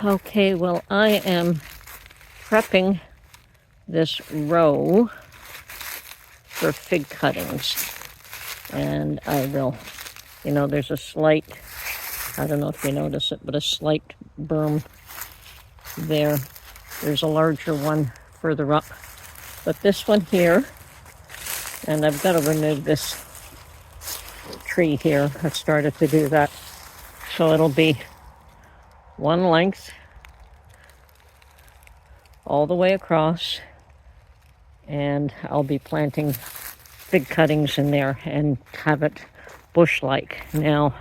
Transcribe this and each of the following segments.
Okay, well, I am prepping this row for fig cuttings. And I will, there's a slight, I don't know if you notice it, but a slight berm there. There's a larger one further up. But this one here, and I've got to remove this tree here. I've started to do that. So it'll be one length all the way across, and I'll be planting fig cuttings in there and have it bush-like. Now,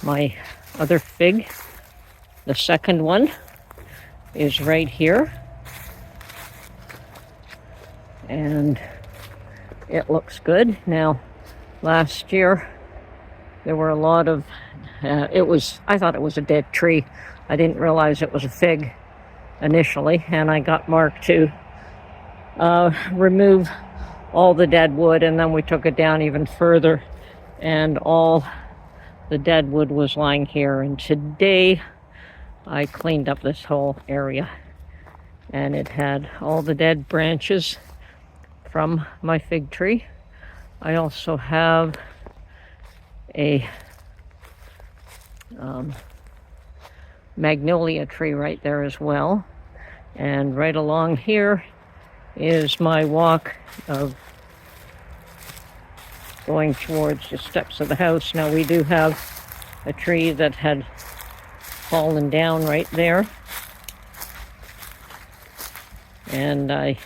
my other fig, the second one, is right here, and it looks good. Now, last year there were a lot of I thought it was a dead tree. I didn't realize it was a fig initially, and I got Mark to remove all the dead wood, and then we took it down even further, and all the dead wood was lying here. And today I cleaned up this whole area, and it had all the dead branches from my fig tree. I also have a magnolia tree right there as well. And right along here is my walk of going towards the steps of the house. Now, we do have a tree that had fallen down right there, and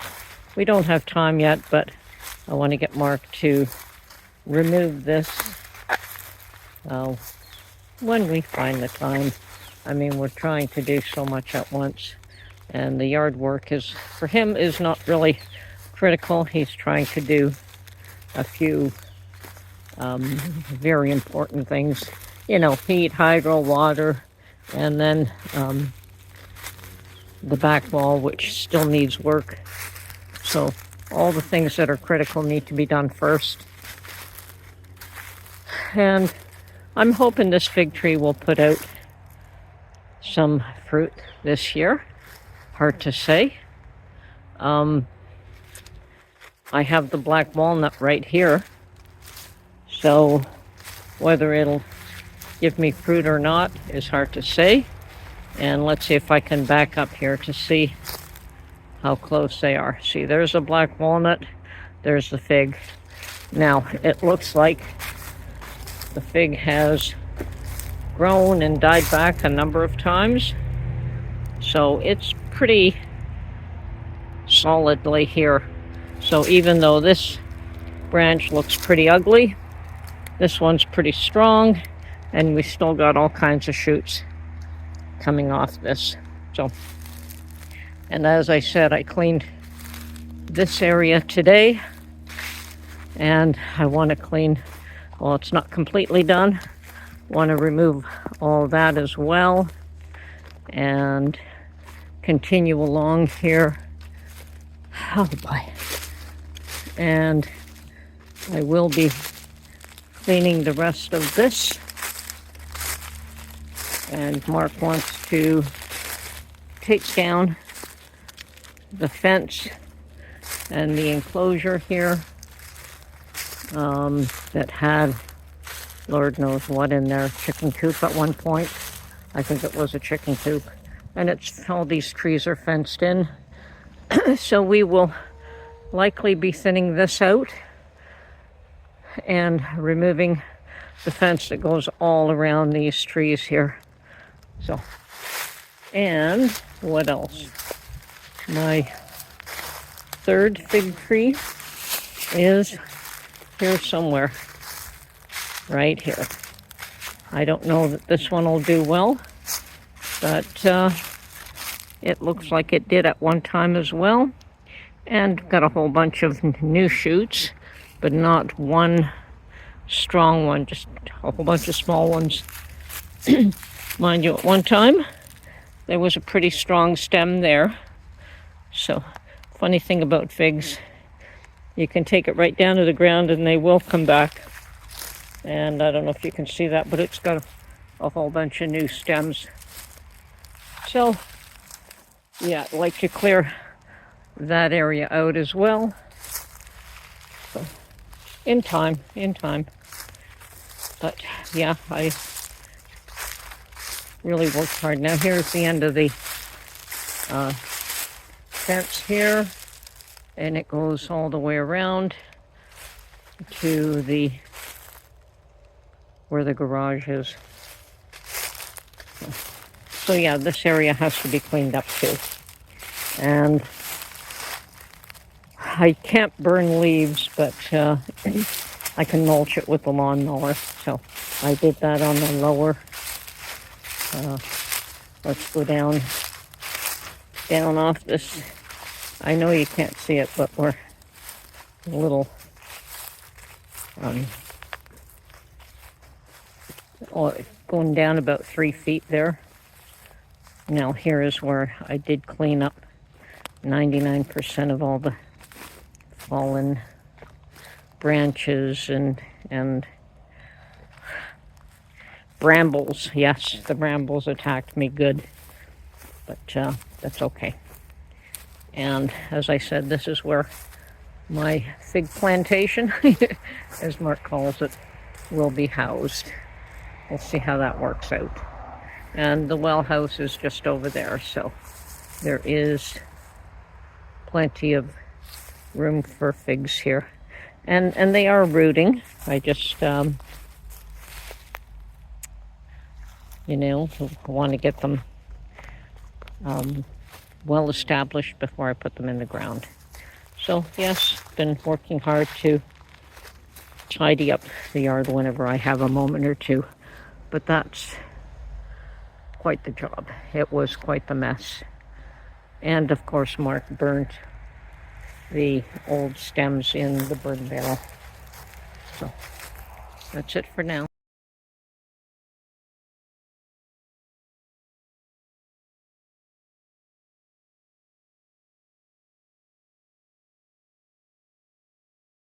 we don't have time yet, but I want to get Mark to remove this when we find the time. I mean, we're trying to do so much at once, and the yard work for him is not really critical. He's trying to do a few very important things, heat, hydro, water, and then the back wall, which still needs work. So all the things that are critical need to be done first. And I'm hoping this fig tree will put out some fruit this year. Hard to say. I have the black walnut right here, so whether it'll give me fruit or not is hard to say. And let's see if I can back up here to see how close they are. See, there's a black walnut, there's the fig. Now, it looks like the fig has grown and died back a number of times, so it's pretty solidly here. So even though this branch looks pretty ugly, this one's pretty strong, and we still got all kinds of shoots coming off this. So, and as I said, I cleaned this area today, and I want to clean, well, it's not completely done. Want to remove all that as well and continue along here. Oh boy. And I will be cleaning the rest of this. And Mark wants to take down the fence and the enclosure here that had Lord knows what in there, chicken coop at one point. I think it was a chicken coop. And all these trees are fenced in. So we will likely be thinning this out and removing the fence that goes all around these trees here. So, and what else? My third fig tree is here somewhere. Right here. I don't know that this one will do well, but it looks like it did at one time as well. And got a whole bunch of new shoots, but not one strong one, just a whole bunch of small ones. Mind you, at one time, there was a pretty strong stem there. So, funny thing about figs, you can take it right down to the ground and they will come back. And I don't know if you can see that, but it's got a whole bunch of new stems So, yeah, I'd like to clear that area out as well. So, in time. But, yeah, I really worked hard. Now, here's the end of the fence here. And it goes all the way around to where the garage is. So yeah, this area has to be cleaned up too. And I can't burn leaves, but I can mulch it with the lawnmower. So I did that on the lower. Let's go down off this. I know you can't see it, but we're a little going down about 3 feet there. Now here is where I did clean up 99% of all the fallen branches and brambles. Yes, the brambles attacked me good, but that's okay. And as I said, this is where my fig plantation, as Mark calls it, will be housed. We'll see how that works out. And the well house is just over there, so there is plenty of room for figs here. And they are rooting. I just, want to get them well established before I put them in the ground. So yes, been working hard to tidy up the yard whenever I have a moment or two, but that's quite the job. It was quite the mess. And of course Mark burnt the old stems in the burn barrel. So that's it for now.